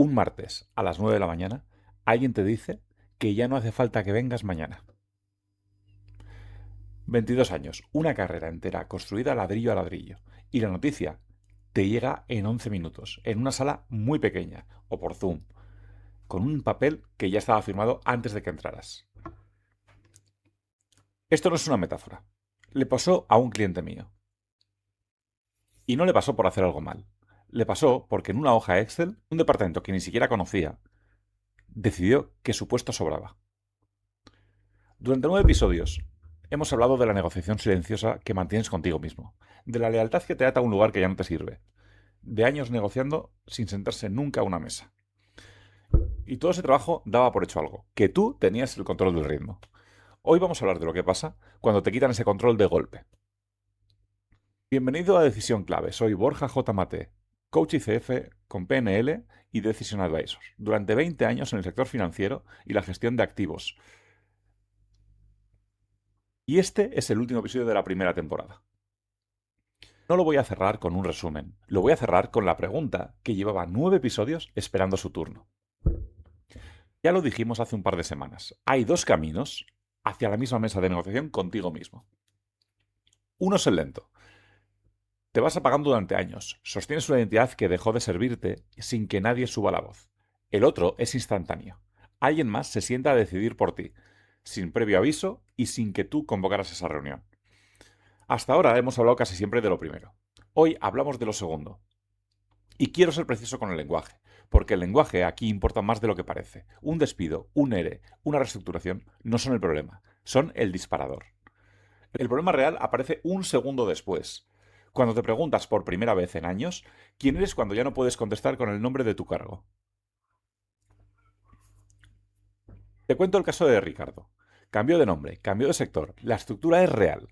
Un martes a las 9 de la mañana, alguien te dice que ya no hace falta que vengas mañana. 22 años, una carrera entera construida ladrillo a ladrillo. Y la noticia te llega en 11 minutos, en una sala muy pequeña, o por Zoom, con un papel que ya estaba firmado antes de que entraras. Esto no es una metáfora. Le pasó a un cliente mío. Y no le pasó por hacer algo mal. Le pasó porque en una hoja Excel, un departamento que ni siquiera conocía, decidió que su puesto sobraba. Durante 9 episodios hemos hablado de la negociación silenciosa que mantienes contigo mismo, de la lealtad que te ata a un lugar que ya no te sirve, de años negociando sin sentarse nunca a una mesa. Y todo ese trabajo daba por hecho algo, que tú tenías el control del ritmo. Hoy vamos a hablar de lo que pasa cuando te quitan ese control de golpe. Bienvenido a Decisión Clave, soy Borja J. Mate, coach ICF con PNL y Decision Advisors, durante 20 años en el sector financiero y la gestión de activos. Y este es el último episodio de la primera temporada. No lo voy a cerrar con un resumen, lo voy a cerrar con la pregunta que llevaba 9 episodios esperando su turno. Ya lo dijimos hace un par de semanas, hay dos caminos hacia la misma mesa de negociación contigo mismo. Uno es el lento. Te vas apagando durante años, sostienes una identidad que dejó de servirte sin que nadie suba la voz. El otro es instantáneo. Alguien más se sienta a decidir por ti, sin previo aviso y sin que tú convocaras esa reunión. Hasta ahora hemos hablado casi siempre de lo primero. Hoy hablamos de lo segundo. Y quiero ser preciso con el lenguaje, porque el lenguaje aquí importa más de lo que parece. Un despido, un ERE, una reestructuración no son el problema, son el disparador. El problema real aparece un segundo después, cuando te preguntas por primera vez en años quién eres cuando ya no puedes contestar con el nombre de tu cargo. Te cuento el caso de Ricardo. Cambió de nombre, cambió de sector, la estructura es real.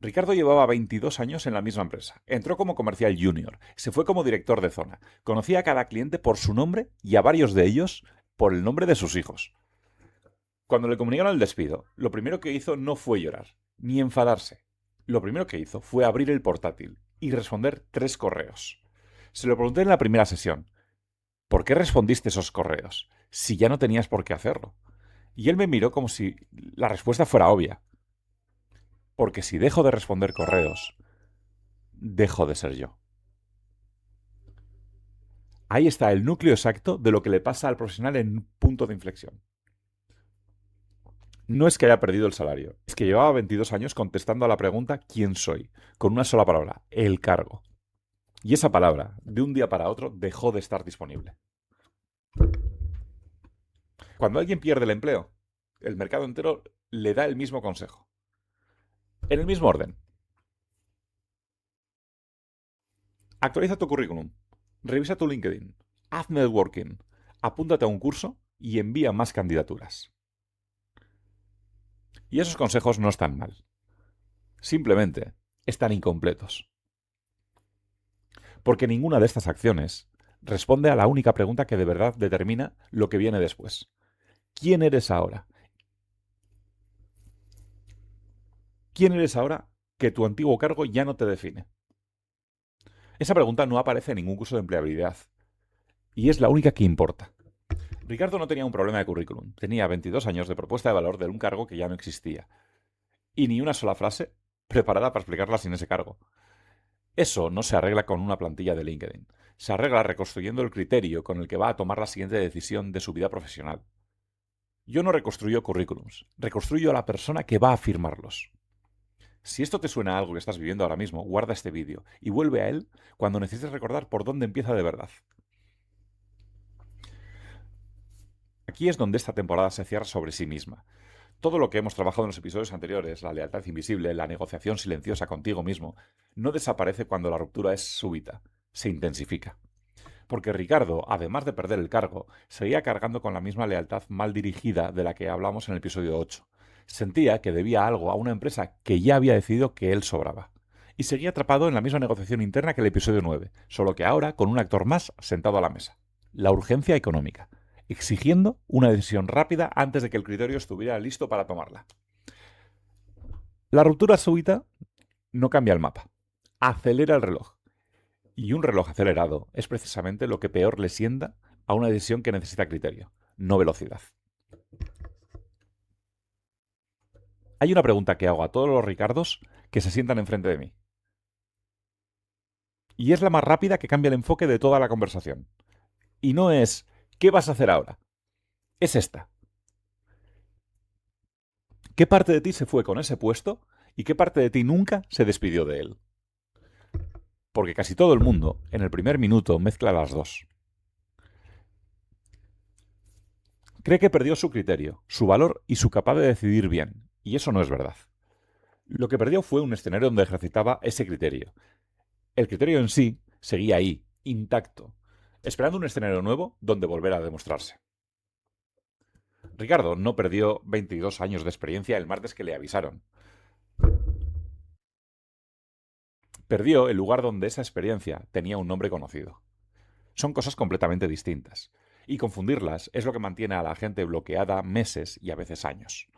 Ricardo llevaba 22 años en la misma empresa. Entró como comercial junior, se fue como director de zona. Conocía a cada cliente por su nombre y a varios de ellos por el nombre de sus hijos. Cuando le comunicaron el despido, lo primero que hizo no fue llorar, ni enfadarse. Lo primero que hizo fue abrir el portátil y responder 3 correos. Se lo pregunté en la primera sesión. ¿Por qué respondiste esos correos? Si ya no tenías por qué hacerlo. Y él me miró como si la respuesta fuera obvia. Porque si dejo de responder correos, dejo de ser yo. Ahí está el núcleo exacto de lo que le pasa al profesional en un punto de inflexión. No es que haya perdido el salario, es que llevaba 22 años contestando a la pregunta ¿quién soy? Con una sola palabra, el cargo. Y esa palabra, de un día para otro, dejó de estar disponible. Cuando alguien pierde el empleo, el mercado entero le da el mismo consejo. En el mismo orden. Actualiza tu currículum, revisa tu LinkedIn, haz networking, apúntate a un curso y envía más candidaturas. Y esos consejos no están mal. Simplemente están incompletos. Porque ninguna de estas acciones responde a la única pregunta que de verdad determina lo que viene después. ¿Quién eres ahora? ¿Quién eres ahora que tu antiguo cargo ya no te define? Esa pregunta no aparece en ningún curso de empleabilidad. Y es la única que importa. Ricardo no tenía un problema de currículum. Tenía 22 años de propuesta de valor de un cargo que ya no existía. Y ni una sola frase preparada para explicarla sin ese cargo. Eso no se arregla con una plantilla de LinkedIn. Se arregla reconstruyendo el criterio con el que va a tomar la siguiente decisión de su vida profesional. Yo no reconstruyo currículums, reconstruyo a la persona que va a firmarlos. Si esto te suena a algo que estás viviendo ahora mismo, guarda este vídeo y vuelve a él cuando necesites recordar por dónde empieza de verdad. Aquí es donde esta temporada se cierra sobre sí misma. Todo lo que hemos trabajado en los episodios anteriores, la lealtad invisible, la negociación silenciosa contigo mismo, no desaparece cuando la ruptura es súbita, se intensifica. Porque Ricardo, además de perder el cargo, seguía cargando con la misma lealtad mal dirigida de la que hablamos en el episodio 8. Sentía que debía algo a una empresa que ya había decidido que él sobraba. Y seguía atrapado en la misma negociación interna que el episodio 9, solo que ahora con un actor más sentado a la mesa. La urgencia económica, exigiendo una decisión rápida antes de que el criterio estuviera listo para tomarla. La ruptura súbita no cambia el mapa, acelera el reloj. Y un reloj acelerado es precisamente lo que peor le sienta a una decisión que necesita criterio, no velocidad. Hay una pregunta que hago a todos los Ricardos que se sientan enfrente de mí. Y es la más rápida que cambia el enfoque de toda la conversación. Y no es ¿qué vas a hacer ahora? Es esta. ¿Qué parte de ti se fue con ese puesto y qué parte de ti nunca se despidió de él? Porque casi todo el mundo, en el primer minuto, mezcla las dos. Cree que perdió su criterio, su valor y su capacidad de decidir bien. Y eso no es verdad. Lo que perdió fue un escenario donde ejercitaba ese criterio. El criterio en sí seguía ahí, intacto, esperando un escenario nuevo donde volver a demostrarse. Ricardo no perdió 22 años de experiencia el martes que le avisaron. Perdió el lugar donde esa experiencia tenía un nombre conocido. Son cosas completamente distintas. Y confundirlas es lo que mantiene a la gente bloqueada meses y a veces años.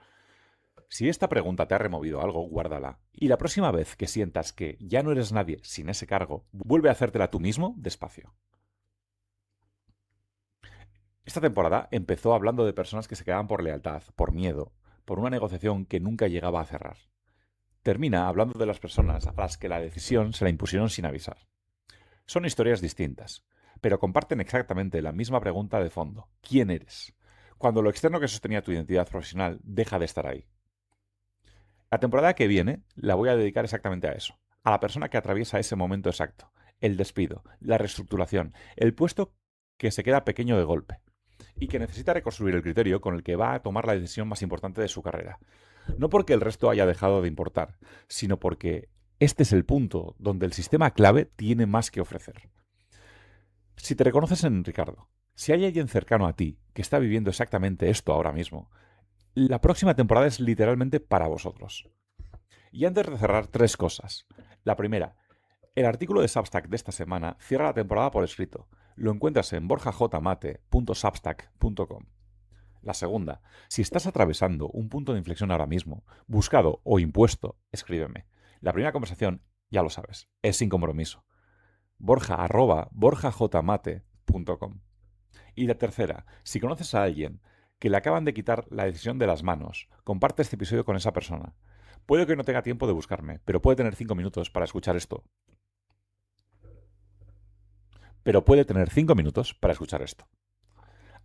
Si esta pregunta te ha removido algo, guárdala. Y la próxima vez que sientas que ya no eres nadie sin ese cargo, vuelve a hacértela tú mismo despacio. Esta temporada empezó hablando de personas que se quedaban por lealtad, por miedo, por una negociación que nunca llegaba a cerrar. Termina hablando de las personas a las que la decisión se la impusieron sin avisar. Son historias distintas, pero comparten exactamente la misma pregunta de fondo. ¿Quién eres? Cuando lo externo que sostenía tu identidad profesional deja de estar ahí. La temporada que viene la voy a dedicar exactamente a eso, a la persona que atraviesa ese momento exacto, el despido, la reestructuración, el puesto que se queda pequeño de golpe y que necesita reconstruir el criterio con el que va a tomar la decisión más importante de su carrera. No porque el resto haya dejado de importar, sino porque este es el punto donde el sistema clave tiene más que ofrecer. Si te reconoces en Ricardo, si hay alguien cercano a ti que está viviendo exactamente esto ahora mismo, la próxima temporada es literalmente para vosotros. Y antes de cerrar, tres cosas. La primera, el artículo de Substack de esta semana cierra la temporada por escrito. Lo encuentras en borjamate.substack.com. La segunda, si estás atravesando un punto de inflexión ahora mismo, buscado o impuesto, escríbeme. La primera conversación, ya lo sabes, es sin compromiso. borjamate.com. Y la tercera, si conoces a alguien que le acaban de quitar la decisión de las manos, comparte este episodio con esa persona. Puede que no tenga tiempo de buscarme, pero puede tener 5 minutos para escuchar esto.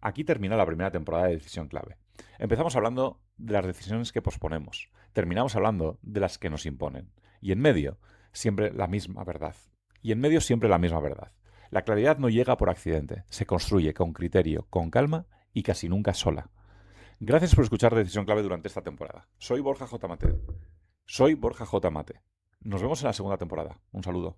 Aquí termina la primera temporada de Decisión Clave. Empezamos hablando de las decisiones que posponemos. Terminamos hablando de las que nos imponen. Y en medio, siempre la misma verdad. La claridad no llega por accidente. Se construye con criterio, con calma y casi nunca sola. Gracias por escuchar Decisión Clave durante esta temporada. Soy Borja J. Mate. Nos vemos en la segunda temporada. Un saludo.